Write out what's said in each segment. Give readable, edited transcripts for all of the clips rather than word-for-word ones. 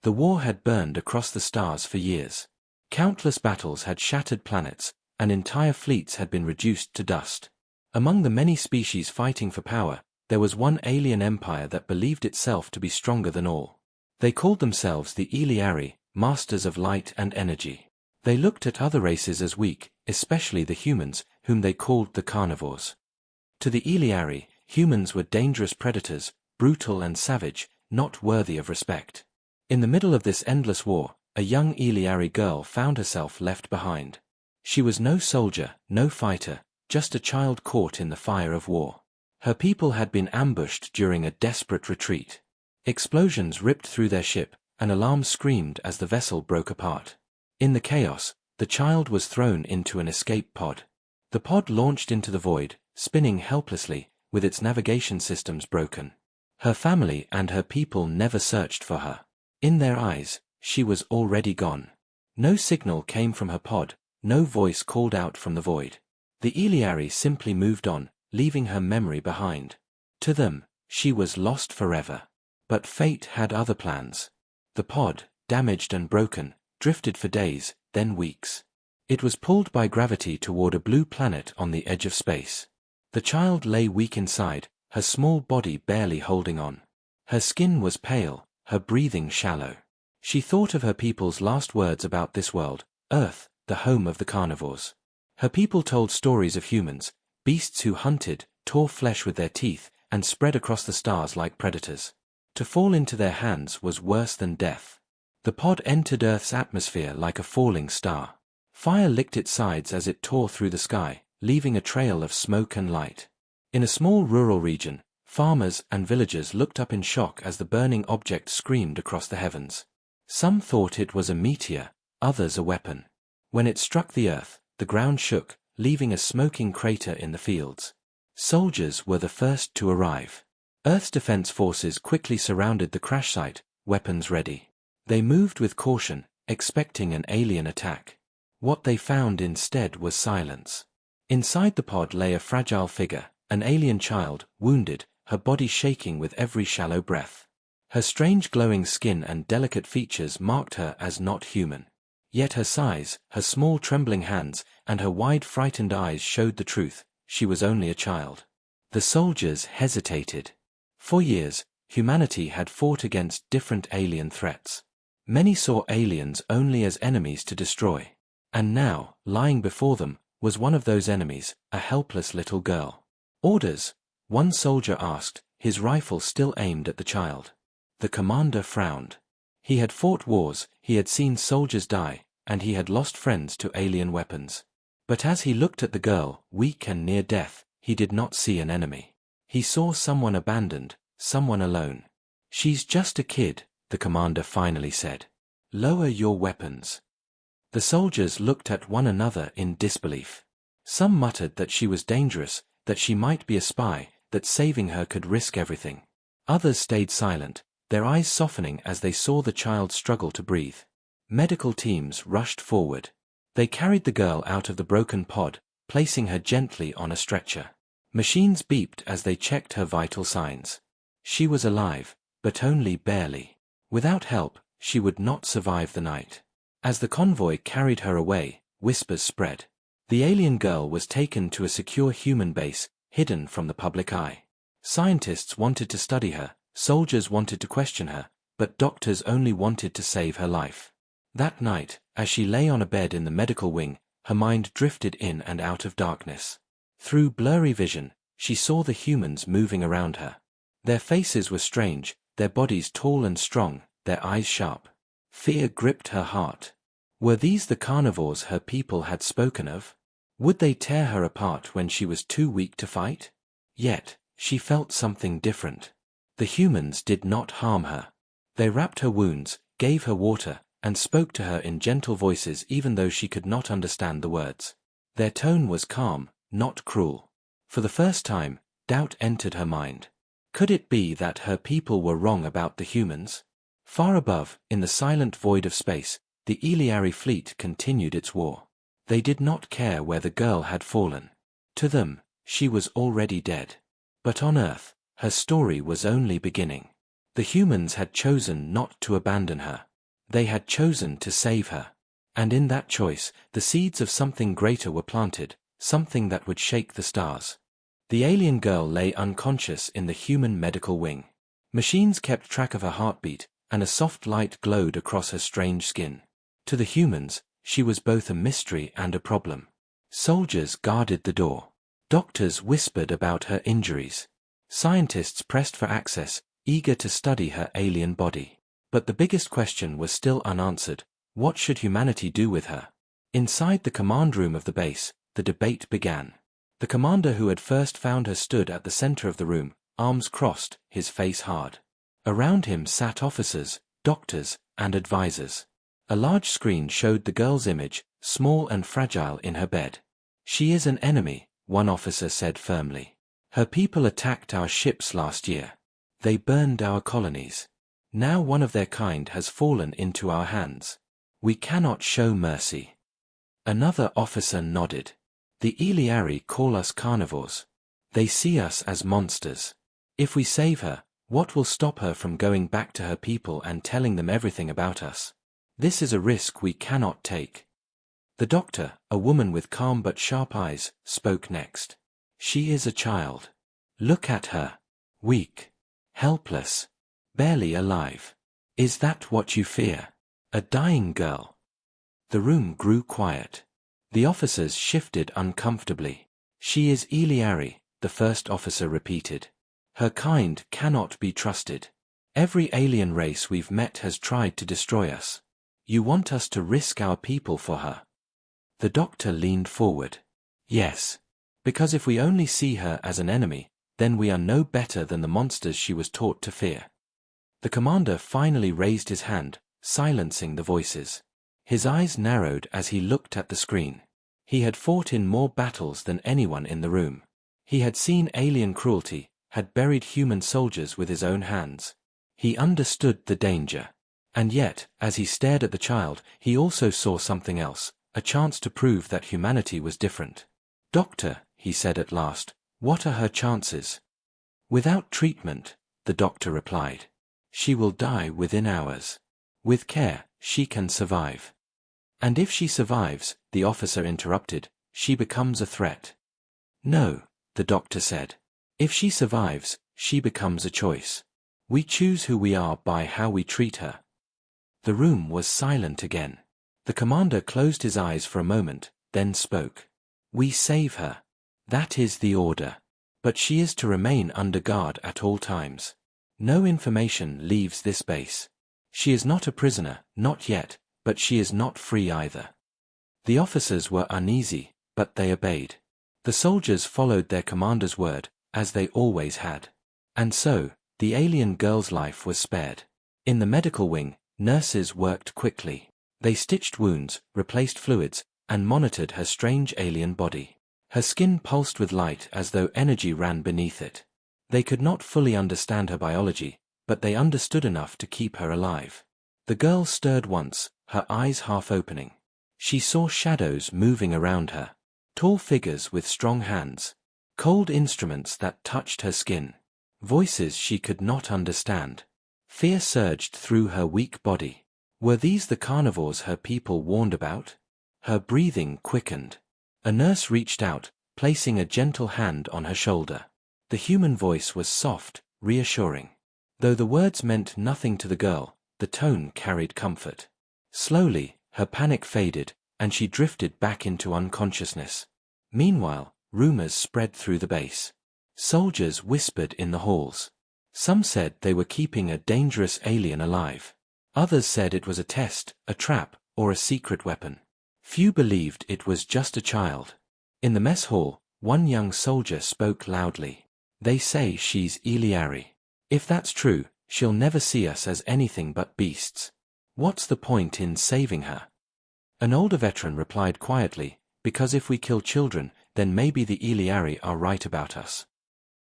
The war had burned across the stars for years. Countless battles had shattered planets, and entire fleets had been reduced to dust. Among the many species fighting for power, there was one alien empire that believed itself to be stronger than all. They called themselves the Eliari, masters of light and energy. They looked at other races as weak, especially the humans, whom they called the Carnivores. To the Eliari, humans were dangerous predators, brutal and savage, not worthy of respect. In the middle of this endless war, a young Eliari girl found herself left behind. She was no soldier, no fighter, just a child caught in the fire of war. Her people had been ambushed during a desperate retreat. Explosions ripped through their ship, and alarms screamed as the vessel broke apart. In the chaos, the child was thrown into an escape pod. The pod launched into the void, spinning helplessly, with its navigation systems broken. Her family and her people never searched for her. In their eyes, she was already gone. No signal came from her pod, no voice called out from the void. The Eliari simply moved on, leaving her memory behind. To them, she was lost forever. But fate had other plans. The pod, damaged and broken, drifted for days, then weeks. It was pulled by gravity toward a blue planet on the edge of space. The child lay weak inside, her small body barely holding on. Her skin was pale, her breathing shallow. She thought of her people's last words about this world, Earth, the home of the carnivores. Her people told stories of humans, beasts who hunted, tore flesh with their teeth, and spread across the stars like predators. To fall into their hands was worse than death. The pod entered Earth's atmosphere like a falling star. Fire licked its sides as it tore through the sky, leaving a trail of smoke and light. In a small rural region, farmers and villagers looked up in shock as the burning object screamed across the heavens. Some thought it was a meteor, others a weapon. When it struck the earth, the ground shook, leaving a smoking crater in the fields. Soldiers were the first to arrive. Earth's defense forces quickly surrounded the crash site, weapons ready. They moved with caution, expecting an alien attack. What they found instead was silence. Inside the pod lay a fragile figure, an alien child, wounded, her body shaking with every shallow breath. Her strange glowing skin and delicate features marked her as not human. Yet her size, her small trembling hands, and her wide frightened eyes showed the truth: she was only a child. The soldiers hesitated. For years, humanity had fought against different alien threats. Many saw aliens only as enemies to destroy. And now, lying before them, was one of those enemies, a helpless little girl. "Orders?" one soldier asked, his rifle still aimed at the child. The commander frowned. He had fought wars, he had seen soldiers die, and he had lost friends to alien weapons. But as he looked at the girl, weak and near death, he did not see an enemy. He saw someone abandoned, someone alone. "She's just a kid," the commander finally said. "Lower your weapons." The soldiers looked at one another in disbelief. Some muttered that she was dangerous, that she might be a spy, that saving her could risk everything. Others stayed silent, their eyes softening as they saw the child struggle to breathe. Medical teams rushed forward. They carried the girl out of the broken pod, placing her gently on a stretcher. Machines beeped as they checked her vital signs. She was alive, but only barely. Without help, she would not survive the night. As the convoy carried her away, whispers spread. The alien girl was taken to a secure human base, hidden from the public eye. Scientists wanted to study her, soldiers wanted to question her, but doctors only wanted to save her life. That night, as she lay on a bed in the medical wing, her mind drifted in and out of darkness. Through blurry vision, she saw the humans moving around her. Their faces were strange, their bodies tall and strong, their eyes sharp. Fear gripped her heart. Were these the carnivores her people had spoken of? Would they tear her apart when she was too weak to fight? Yet, she felt something different. The humans did not harm her. They wrapped her wounds, gave her water, and spoke to her in gentle voices even though she could not understand the words. Their tone was calm, not cruel. For the first time, doubt entered her mind. Could it be that her people were wrong about the humans? Far above, in the silent void of space, the Eliari fleet continued its war. They did not care where the girl had fallen. To them, she was already dead. But on Earth, her story was only beginning. The humans had chosen not to abandon her. They had chosen to save her. And in that choice, the seeds of something greater were planted, something that would shake the stars. The alien girl lay unconscious in the human medical wing. Machines kept track of her heartbeat, and a soft light glowed across her strange skin. To the humans, she was both a mystery and a problem. Soldiers guarded the door. Doctors whispered about her injuries. Scientists pressed for access, eager to study her alien body. But the biggest question was still unanswered: what should humanity do with her? Inside the command room of the base, the debate began. The commander who had first found her stood at the center of the room, arms crossed, his face hard. Around him sat officers, doctors, and advisors. A large screen showed the girl's image, small and fragile in her bed. "She is an enemy," one officer said firmly. "Her people attacked our ships last year. They burned our colonies. Now one of their kind has fallen into our hands. We cannot show mercy." Another officer nodded. "The Eliari call us carnivores. They see us as monsters. If we save her, what will stop her from going back to her people and telling them everything about us? This is a risk we cannot take." The doctor, a woman with calm but sharp eyes, spoke next. "She is a child. Look at her. Weak. Helpless. Barely alive. Is that what you fear? A dying girl?" The room grew quiet. The officers shifted uncomfortably. "She is Eliari," the first officer repeated. "Her kind cannot be trusted. Every alien race we've met has tried to destroy us. You want us to risk our people for her?" The doctor leaned forward. "Yes. Because if we only see her as an enemy, then we are no better than the monsters she was taught to fear." The commander finally raised his hand, silencing the voices. His eyes narrowed as he looked at the screen. He had fought in more battles than anyone in the room. He had seen alien cruelty, had buried human soldiers with his own hands. He understood the danger. And yet, as he stared at the child, he also saw something else, a chance to prove that humanity was different. "Doctor," he said at last, "what are her chances?" "Without treatment," the doctor replied. "She will die within hours. With care, she can survive." "And if she survives," the officer interrupted, "she becomes a threat." "No," the doctor said. "If she survives, she becomes a choice. We choose who we are by how we treat her." The room was silent again. The commander closed his eyes for a moment, then spoke. "We save her. That is the order. But she is to remain under guard at all times. No information leaves this base. She is not a prisoner, not yet, but she is not free either." The officers were uneasy, but they obeyed. The soldiers followed their commander's word, as they always had. And so, the alien girl's life was spared. In the medical wing, nurses worked quickly. They stitched wounds, replaced fluids, and monitored her strange alien body. Her skin pulsed with light as though energy ran beneath it. They could not fully understand her biology, but they understood enough to keep her alive. The girl stirred once, her eyes half opening. She saw shadows moving around her. Tall figures with strong hands. Cold instruments that touched her skin. Voices she could not understand. Fear surged through her weak body. Were these the carnivores her people warned about? Her breathing quickened. A nurse reached out, placing a gentle hand on her shoulder. The human voice was soft, reassuring. Though the words meant nothing to the girl, the tone carried comfort. Slowly, her panic faded, and she drifted back into unconsciousness. Meanwhile, rumors spread through the base. Soldiers whispered in the halls. Some said they were keeping a dangerous alien alive. Others said it was a test, a trap, or a secret weapon. Few believed it was just a child. In the mess hall, one young soldier spoke loudly. "They say she's Eliari. If that's true, she'll never see us as anything but beasts. What's the point in saving her?" An older veteran replied quietly, "Because if we kill children, then maybe the Eliari are right about us."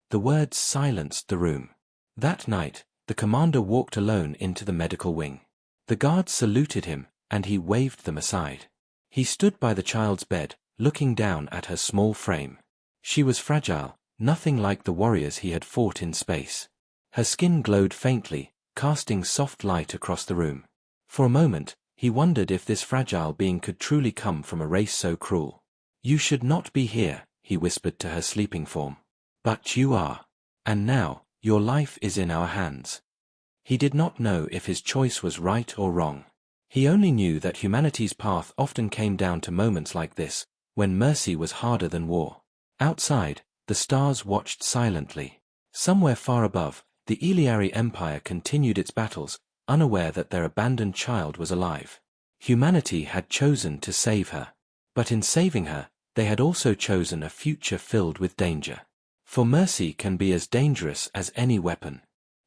The words silenced the room. That night, the commander walked alone into the medical wing. The guards saluted him, and he waved them aside. He stood by the child's bed, looking down at her small frame. She was fragile, nothing like the warriors he had fought in space. Her skin glowed faintly, casting soft light across the room. For a moment, he wondered if this fragile being could truly come from a race so cruel. "You should not be here," he whispered to her sleeping form. "But you are. And now, your life is in our hands." He did not know if his choice was right or wrong. He only knew that humanity's path often came down to moments like this, when mercy was harder than war. Outside, the stars watched silently. Somewhere far above, the Eliari Empire continued its battles, unaware that their abandoned child was alive. Humanity had chosen to save her. But in saving her, they had also chosen a future filled with danger. For mercy can be as dangerous as any weapon.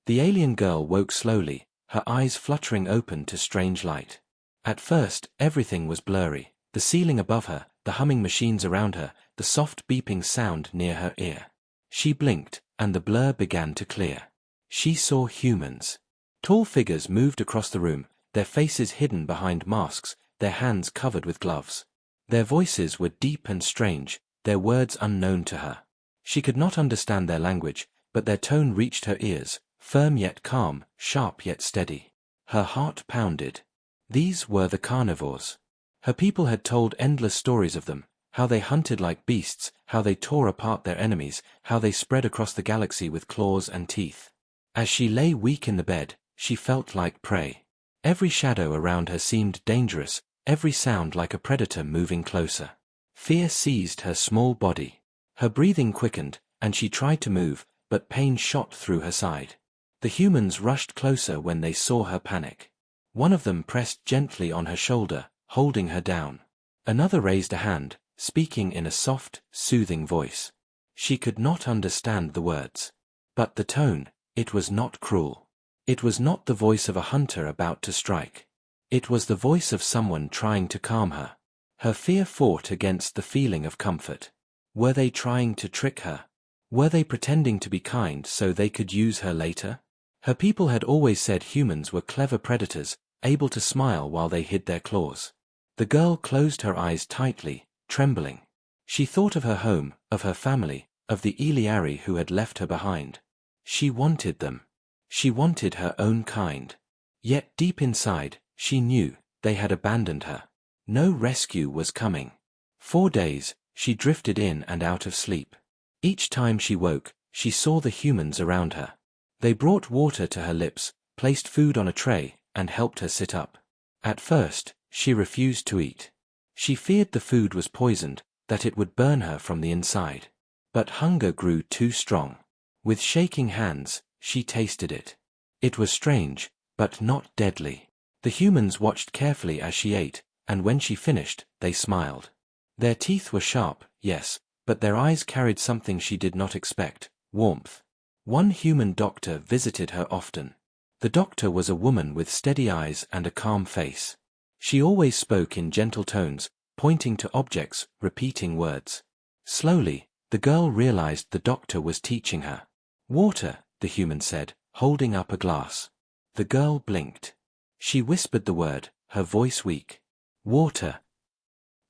The alien girl woke slowly, her eyes fluttering open to strange light. At first, everything was blurry: the ceiling above her, the humming machines around her, the soft beeping sound near her ear. She blinked, and the blur began to clear. She saw humans. Tall figures moved across the room, their faces hidden behind masks, their hands covered with gloves. Their voices were deep and strange, their words unknown to her. She could not understand their language, but their tone reached her ears, firm yet calm, sharp yet steady. Her heart pounded. These were the Carnivores. Her people had told endless stories of them, how they hunted like beasts, how they tore apart their enemies, how they spread across the galaxy with claws and teeth. As she lay weak in the bed, she felt like prey. Every shadow around her seemed dangerous, every sound like a predator moving closer. Fear seized her small body. Her breathing quickened, and she tried to move, but pain shot through her side. The humans rushed closer when they saw her panic. One of them pressed gently on her shoulder, holding her down. Another raised a hand, speaking in a soft, soothing voice. She could not understand the words. But the tone, it was not cruel. It was not the voice of a hunter about to strike. It was the voice of someone trying to calm her. Her fear fought against the feeling of comfort. Were they trying to trick her? Were they pretending to be kind so they could use her later? Her people had always said humans were clever predators, able to smile while they hid their claws. The girl closed her eyes tightly, trembling. She thought of her home, of her family, of the Eliari who had left her behind. She wanted them. She wanted her own kind. Yet deep inside, she knew they had abandoned her. No rescue was coming. 4 days, she drifted in and out of sleep. Each time she woke, she saw the humans around her. They brought water to her lips, placed food on a tray, and helped her sit up. At first, she refused to eat. She feared the food was poisoned, that it would burn her from the inside. But hunger grew too strong. With shaking hands, she tasted it. It was strange, but not deadly. The humans watched carefully as she ate, and when she finished, they smiled. Their teeth were sharp, yes, but their eyes carried something she did not expect: warmth. One human doctor visited her often. The doctor was a woman with steady eyes and a calm face. She always spoke in gentle tones, pointing to objects, repeating words. Slowly, the girl realized the doctor was teaching her. "Water," the human said, holding up a glass. The girl blinked. She whispered the word, her voice weak. "Water."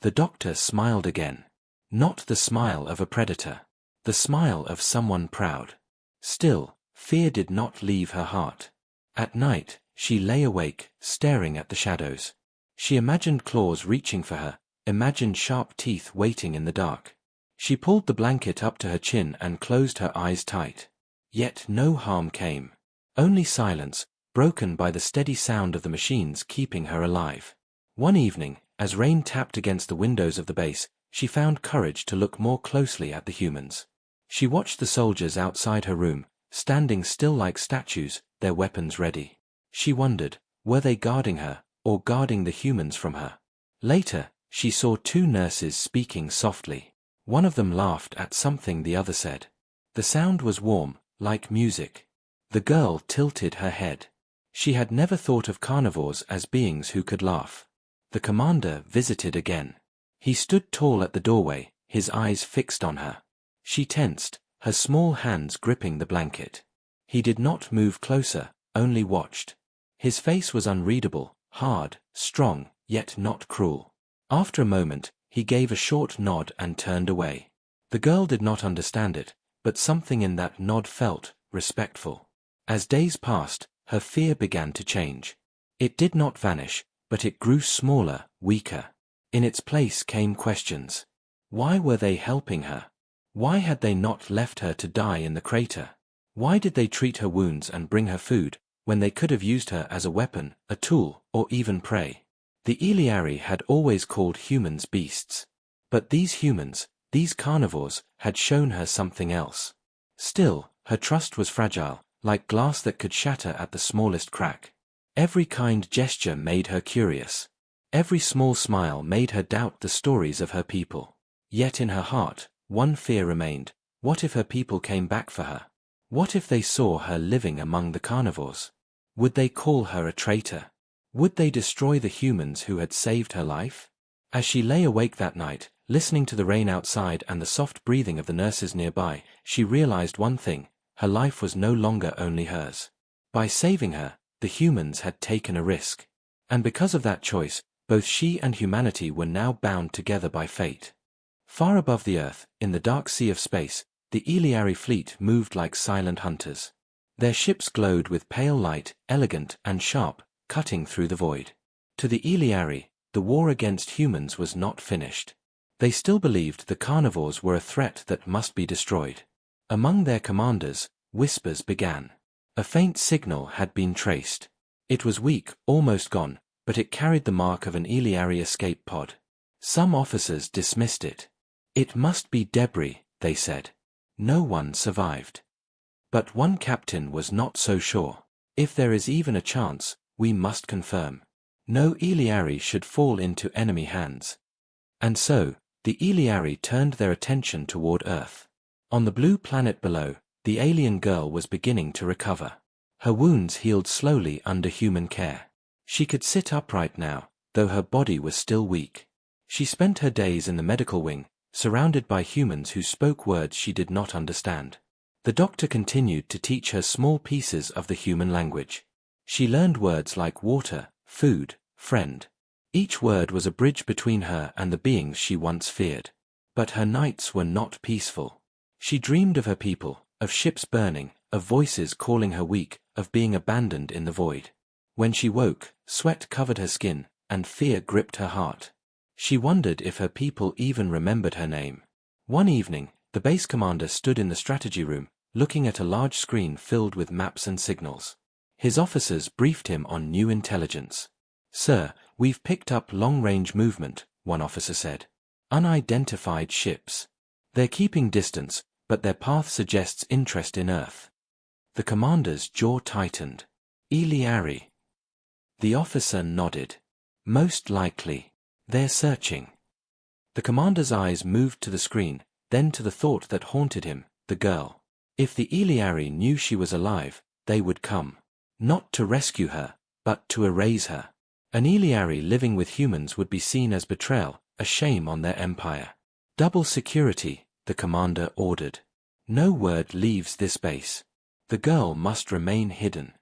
The doctor smiled again. Not the smile of a predator. The smile of someone proud. Still, fear did not leave her heart. At night, she lay awake, staring at the shadows. She imagined claws reaching for her, imagined sharp teeth waiting in the dark. She pulled the blanket up to her chin and closed her eyes tight. Yet no harm came. Only silence, broken by the steady sound of the machines keeping her alive. One evening, as rain tapped against the windows of the base, she found courage to look more closely at the humans. She watched the soldiers outside her room, standing still like statues, their weapons ready. She wondered, were they guarding her, or guarding the humans from her? Later, she saw 2 nurses speaking softly. One of them laughed at something the other said. The sound was warm, like music. The girl tilted her head. She had never thought of carnivores as beings who could laugh. The commander visited again. He stood tall at the doorway, his eyes fixed on her. She tensed, her small hands gripping the blanket. He did not move closer, only watched. His face was unreadable, hard, strong, yet not cruel. After a moment, he gave a short nod and turned away. The girl did not understand it, but something in that nod felt respectful. As days passed, her fear began to change. It did not vanish, but it grew smaller, weaker. In its place came questions. Why were they helping her? Why had they not left her to die in the crater? Why did they treat her wounds and bring her food, when they could have used her as a weapon, a tool, or even prey? The Eliari had always called humans beasts. But these humans, these carnivores, had shown her something else. Still, her trust was fragile, like glass that could shatter at the smallest crack. Every kind gesture made her curious. Every small smile made her doubt the stories of her people. Yet in her heart, one fear remained. What if her people came back for her? What if they saw her living among the carnivores? Would they call her a traitor? Would they destroy the humans who had saved her life? As she lay awake that night, listening to the rain outside and the soft breathing of the nurses nearby, she realized one thing: her life was no longer only hers. By saving her, the humans had taken a risk. And because of that choice, both she and humanity were now bound together by fate. Far above the earth, in the dark sea of space, the Eliari fleet moved like silent hunters. Their ships glowed with pale light, elegant and sharp, cutting through the void. To the Eliari, the war against humans was not finished. They still believed the carnivores were a threat that must be destroyed. Among their commanders, whispers began. A faint signal had been traced. It was weak, almost gone, but it carried the mark of an Eliari escape pod. Some officers dismissed it. It must be debris, they said. No one survived. But one captain was not so sure. If there is even a chance, we must confirm. No Eliari should fall into enemy hands. And so, the Eliari turned their attention toward Earth. On the blue planet below, the alien girl was beginning to recover. Her wounds healed slowly under human care. She could sit upright now, though her body was still weak. She spent her days in the medical wing, surrounded by humans who spoke words she did not understand. The doctor continued to teach her small pieces of the human language. She learned words like water, food, friend. Each word was a bridge between her and the beings she once feared. But her nights were not peaceful. She dreamed of her people, of ships burning, of voices calling her weak, of being abandoned in the void. When she woke, sweat covered her skin, and fear gripped her heart. She wondered if her people even remembered her name. One evening, the base commander stood in the strategy room, looking at a large screen filled with maps and signals. His officers briefed him on new intelligence. "Sir, we've picked up long-range movement," one officer said. "Unidentified ships. They're keeping distance, but their path suggests interest in Earth." The commander's jaw tightened. "Eliari." The officer nodded. "Most likely. They're searching." The commander's eyes moved to the screen, then to the thought that haunted him, the girl. If the Eliari knew she was alive, they would come. Not to rescue her, but to erase her. An Eliari living with humans would be seen as betrayal, a shame on their empire. "Double security," the commander ordered. "No word leaves this base. The girl must remain hidden."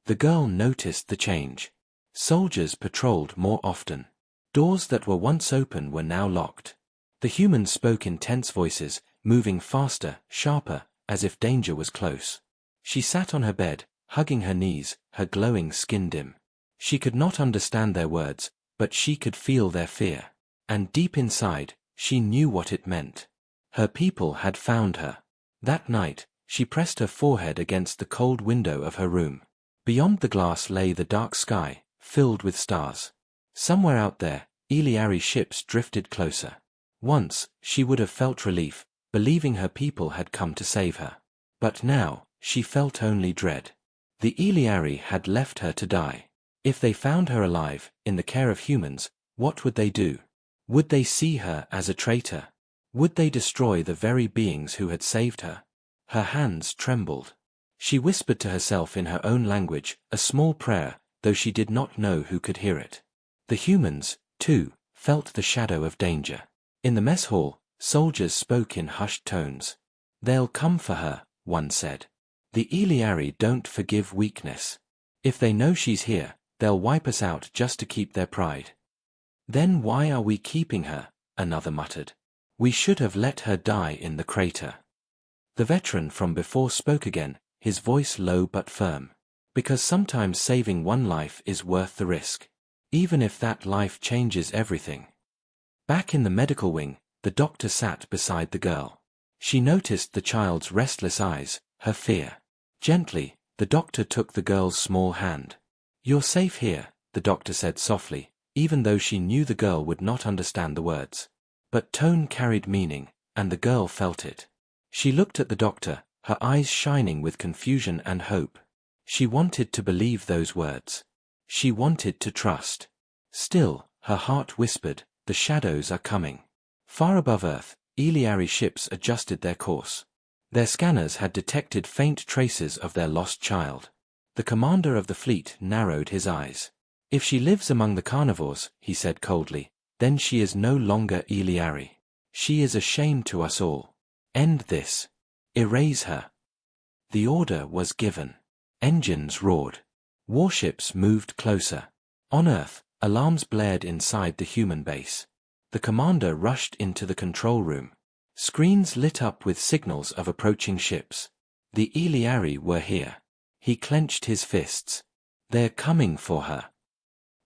The girl noticed the change. Soldiers patrolled more often. Doors that were once open were now locked. The humans spoke in tense voices, moving faster, sharper, as if danger was close. She sat on her bed, hugging her knees, her glowing skin dim. She could not understand their words, but she could feel their fear. And deep inside, she knew what it meant. Her people had found her. That night, she pressed her forehead against the cold window of her room. Beyond the glass lay the dark sky, filled with stars. Somewhere out there, Eliari ships drifted closer. Once, she would have felt relief, believing her people had come to save her. But now, she felt only dread. The Eliari had left her to die. If they found her alive, in the care of humans, what would they do? Would they see her as a traitor? Would they destroy the very beings who had saved her? Her hands trembled. She whispered to herself in her own language, a small prayer, though she did not know who could hear it. The humans, too, felt the shadow of danger. In the mess hall, soldiers spoke in hushed tones. "They'll come for her," one said. "The Eliari don't forgive weakness. If they know she's here, they'll wipe us out just to keep their pride." "Then why are we keeping her?" another muttered. "We should have let her die in the crater." The veteran from before spoke again, his voice low but firm. Because sometimes saving one life is worth the risk, even if that life changes everything. Back in the medical wing, the doctor sat beside the girl. She noticed the child's restless eyes, her fear. Gently, the doctor took the girl's small hand. "You're safe here," the doctor said softly, even though she knew the girl would not understand the words. But tone carried meaning, and the girl felt it. She looked at the doctor, her eyes shining with confusion and hope. She wanted to believe those words. She wanted to trust. Still, her heart whispered, "The shadows are coming." Far above Earth, Eliari ships adjusted their course. Their scanners had detected faint traces of their lost child. The commander of the fleet narrowed his eyes. "If she lives among the carnivores," he said coldly, "then she is no longer Eliari. She is a shame to us all. End this. Erase her." The order was given. Engines roared. Warships moved closer. On Earth, alarms blared inside the human base. The commander rushed into the control room. Screens lit up with signals of approaching ships. The Eliari were here. He clenched his fists. "They're coming for her."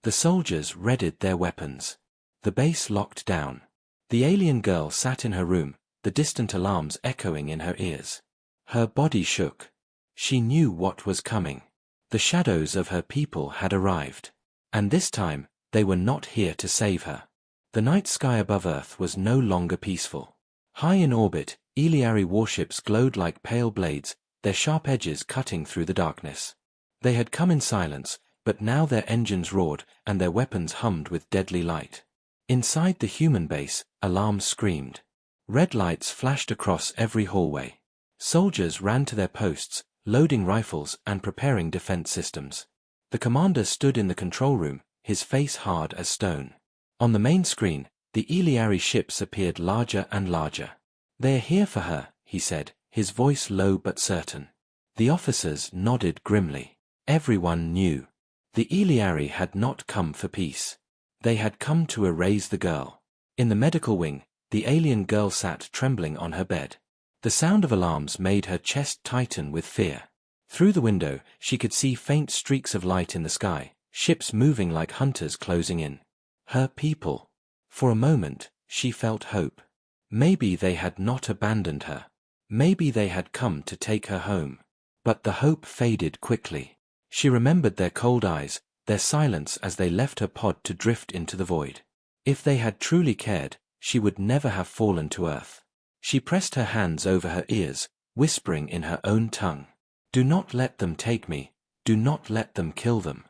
The soldiers readied their weapons. The base locked down. The alien girl sat in her room, the distant alarms echoing in her ears. Her body shook. She knew what was coming. The shadows of her people had arrived. And this time, they were not here to save her. The night sky above Earth was no longer peaceful. High in orbit, Eliari warships glowed like pale blades, their sharp edges cutting through the darkness. They had come in silence, but now their engines roared and their weapons hummed with deadly light. Inside the human base, alarms screamed. Red lights flashed across every hallway. Soldiers ran to their posts, loading rifles and preparing defense systems. The commander stood in the control room, his face hard as stone. On the main screen, the Eliari ships appeared larger and larger. "They're here for her," he said, his voice low but certain. The officers nodded grimly. Everyone knew. The Eliari had not come for peace. They had come to erase the girl. In the medical wing, the alien girl sat trembling on her bed. The sound of alarms made her chest tighten with fear. Through the window, she could see faint streaks of light in the sky, ships moving like hunters closing in. Her people. For a moment, she felt hope. Maybe they had not abandoned her. Maybe they had come to take her home. But the hope faded quickly. She remembered their cold eyes, their silence as they left her pod to drift into the void. If they had truly cared, she would never have fallen to earth. She pressed her hands over her ears, whispering in her own tongue, "Do not let them take me. Do not let them kill them."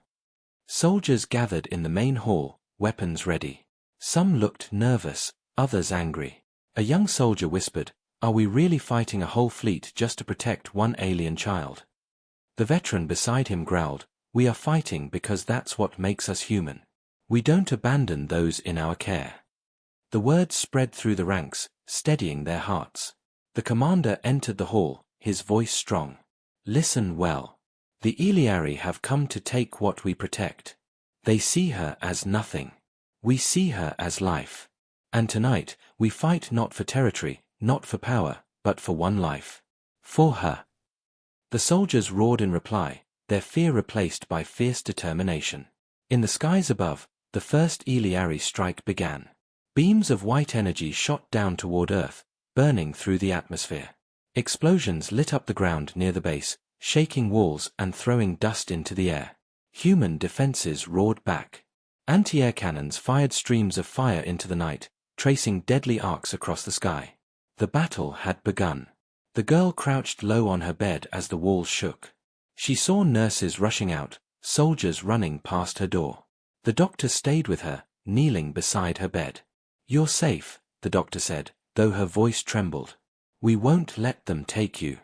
Soldiers gathered in the main hall, weapons ready. Some looked nervous, others angry. A young soldier whispered, "Are we really fighting a whole fleet just to protect one alien child?" The veteran beside him growled, "We are fighting because that's what makes us human. We don't abandon those in our care." The words spread through the ranks, steadying their hearts. The commander entered the hall, his voice strong. "Listen well. The Eliari have come to take what we protect. They see her as nothing. We see her as life. And tonight, we fight not for territory, not for power, but for one life. For her." The soldiers roared in reply, their fear replaced by fierce determination. In the skies above, the first Eliari strike began. Beams of white energy shot down toward Earth, burning through the atmosphere. Explosions lit up the ground near the base, shaking walls and throwing dust into the air. Human defenses roared back. Anti-air cannons fired streams of fire into the night, tracing deadly arcs across the sky. The battle had begun. The girl crouched low on her bed as the walls shook. She saw nurses rushing out, soldiers running past her door. The doctor stayed with her, kneeling beside her bed. "You're safe," the doctor said, though her voice trembled. "We won't let them take you."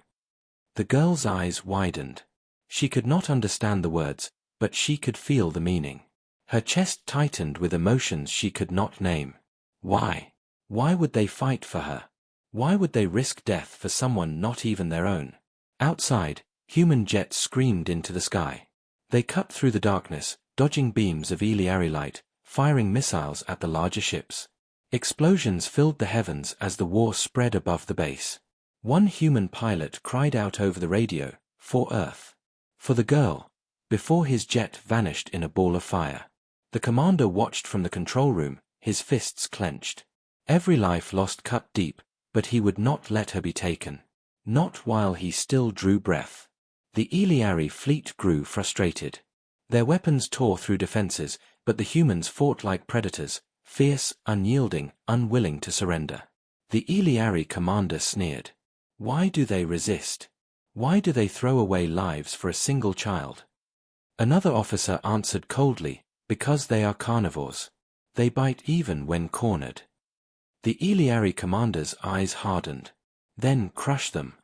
The girl's eyes widened. She could not understand the words, but she could feel the meaning. Her chest tightened with emotions she could not name. Why? Why would they fight for her? Why would they risk death for someone not even their own? Outside, human jets screamed into the sky. They cut through the darkness, dodging beams of Eliari light, firing missiles at the larger ships. Explosions filled the heavens as the war spread above the base. One human pilot cried out over the radio, "For Earth." For the girl, before his jet vanished in a ball of fire. The commander watched from the control room, his fists clenched. Every life lost cut deep, but he would not let her be taken. Not while he still drew breath. The Iliari fleet grew frustrated. Their weapons tore through defenses, but the humans fought like predators, fierce, unyielding, unwilling to surrender. The Iliari commander sneered. Why do they resist? Why do they throw away lives for a single child? Another officer answered coldly, because they are carnivores. They bite even when cornered. The Iliari commander's eyes hardened. Then crush them.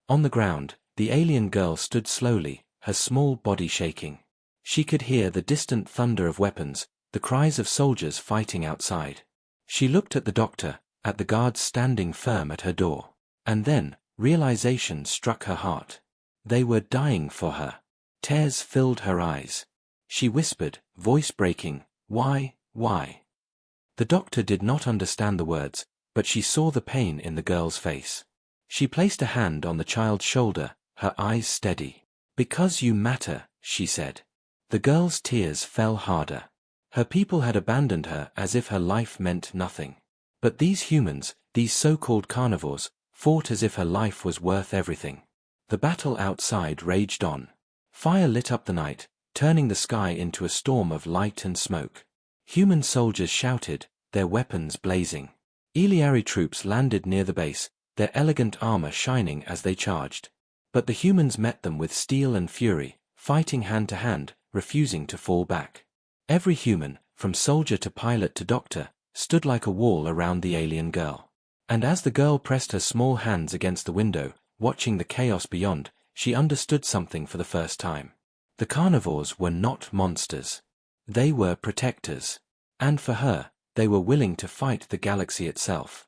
On the ground, the alien girl stood slowly, her small body shaking. She could hear the distant thunder of weapons, the cries of soldiers fighting outside. She looked at the doctor, at the guards standing firm at her door. And then, realization struck her heart. They were dying for her. Tears filled her eyes. She whispered, voice breaking, "Why, why?" The doctor did not understand the words, but she saw the pain in the girl's face. She placed a hand on the child's shoulder, her eyes steady. "Because you matter," she said. The girl's tears fell harder. Her people had abandoned her as if her life meant nothing. But these humans, these so-called carnivores, fought as if her life was worth everything. The battle outside raged on. Fire lit up the night, turning the sky into a storm of light and smoke. Human soldiers shouted, their weapons blazing. Iliari troops landed near the base, their elegant armor shining as they charged. But the humans met them with steel and fury, fighting hand to hand, refusing to fall back. Every human, from soldier to pilot to doctor, stood like a wall around the alien girl. And as the girl pressed her small hands against the window, watching the chaos beyond, she understood something for the first time. The carnivores were not monsters. They were protectors. And for her, they were willing to fight the galaxy itself.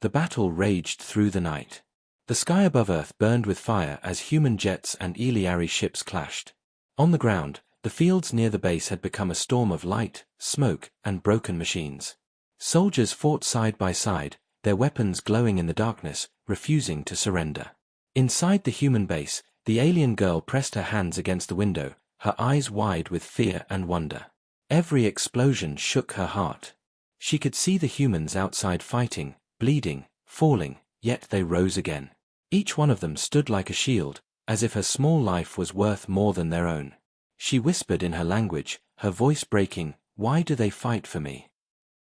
The battle raged through the night. The sky above Earth burned with fire as human jets and Iliari ships clashed. On the ground, the fields near the base had become a storm of light, smoke, and broken machines. Soldiers fought side by side, their weapons glowing in the darkness, refusing to surrender. Inside the human base, the alien girl pressed her hands against the window, her eyes wide with fear and wonder. Every explosion shook her heart. She could see the humans outside fighting, bleeding, falling, yet they rose again. Each one of them stood like a shield, as if her small life was worth more than their own. She whispered in her language, her voice breaking, "Why do they fight for me?"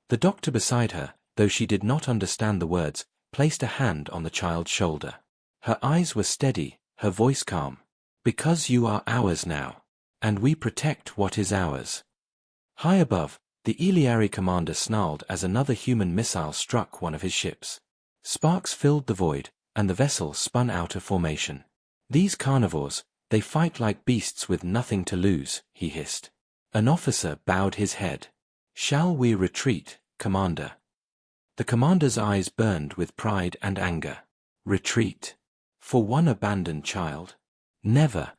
The doctor beside her, though she did not understand the words, placed a hand on the child's shoulder. Her eyes were steady, her voice calm. "Because you are ours now. And we protect what is ours." High above, the Iliari commander snarled as another human missile struck one of his ships. Sparks filled the void, and the vessel spun out of formation. "These carnivores, they fight like beasts with nothing to lose," he hissed. An officer bowed his head. "Shall we retreat, Commander?" The commander's eyes burned with pride and anger. Retreat? For one abandoned child? Never.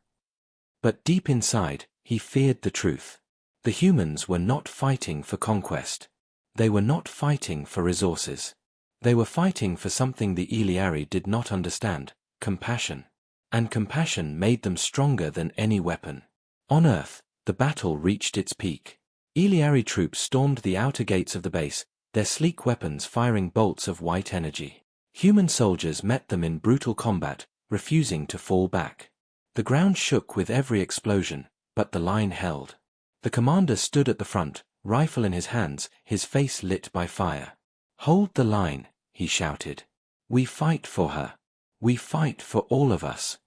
But deep inside, he feared the truth. The humans were not fighting for conquest. They were not fighting for resources. They were fighting for something the Iliari did not understand, compassion. And compassion made them stronger than any weapon. On Earth, the battle reached its peak. Iliari troops stormed the outer gates of the base, their sleek weapons firing bolts of white energy. Human soldiers met them in brutal combat, refusing to fall back. The ground shook with every explosion, but the line held. The commander stood at the front, rifle in his hands, his face lit by fire. "Hold the line," he shouted. "We fight for her. We fight for all of us."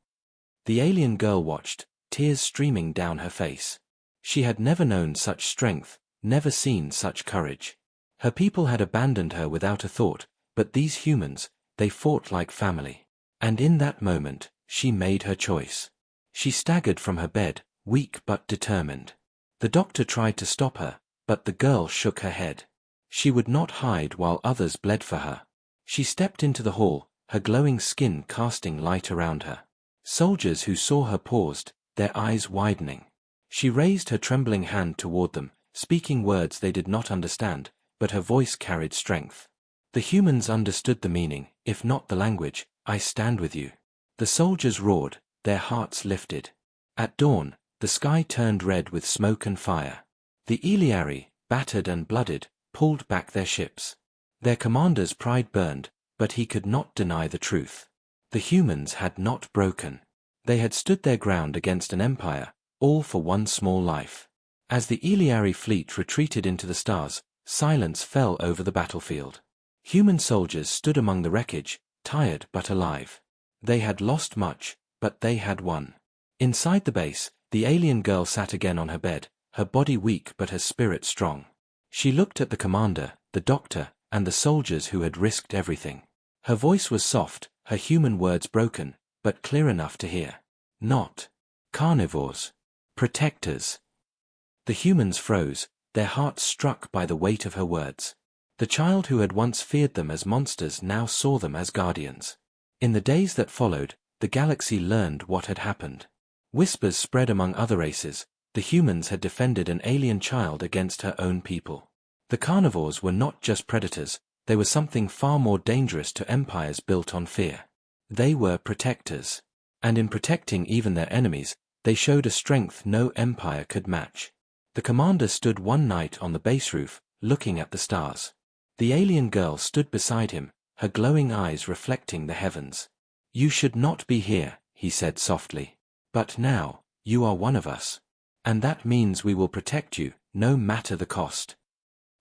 The alien girl watched, tears streaming down her face. She had never known such strength, never seen such courage. Her people had abandoned her without a thought, but these humans, they fought like family. And in that moment, she made her choice. She staggered from her bed, weak but determined. The doctor tried to stop her, but the girl shook her head. She would not hide while others bled for her. She stepped into the hall, her glowing skin casting light around her. Soldiers who saw her paused, their eyes widening. She raised her trembling hand toward them, speaking words they did not understand, but her voice carried strength. The humans understood the meaning, if not the language. "I stand with you." The soldiers roared, their hearts lifted. At dawn, The sky turned red with smoke and fire. The Eliari, battered and blooded, pulled back their ships. Their commander's pride burned, but he could not deny the truth. The humans had not broken. They had stood their ground against an empire, all for one small life. As the Eliari fleet retreated into the stars, silence fell over the battlefield. Human soldiers stood among the wreckage, tired but alive. They had lost much, but they had won. Inside the base, the alien girl sat again on her bed, her body weak but her spirit strong. She looked at the commander, the doctor, and the soldiers who had risked everything. Her voice was soft, her human words broken, but clear enough to hear. Not carnivores. Protectors. The humans froze, their hearts struck by the weight of her words. The child who had once feared them as monsters now saw them as guardians. In the days that followed, the galaxy learned what had happened. Whispers spread among other races. The humans had defended an alien child against her own people. The carnivores were not just predators, they were something far more dangerous to empires built on fear. They were protectors. And in protecting even their enemies, they showed a strength no empire could match. The commander stood one night on the base roof, looking at the stars. The alien girl stood beside him, her glowing eyes reflecting the heavens. "You should not be here," he said softly. "But now, you are one of us. And that means we will protect you, no matter the cost."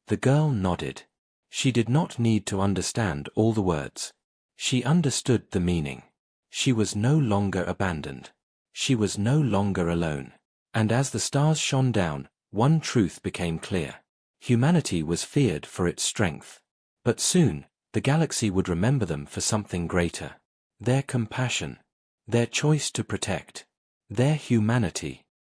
The girl nodded. She did not need to understand all the words. She understood the meaning. She was no longer abandoned. She was no longer alone. And as the stars shone down, one truth became clear. Humanity was feared for its strength. But soon, the galaxy would remember them for something greater. Their compassion. Their choice to protect. Their humanity.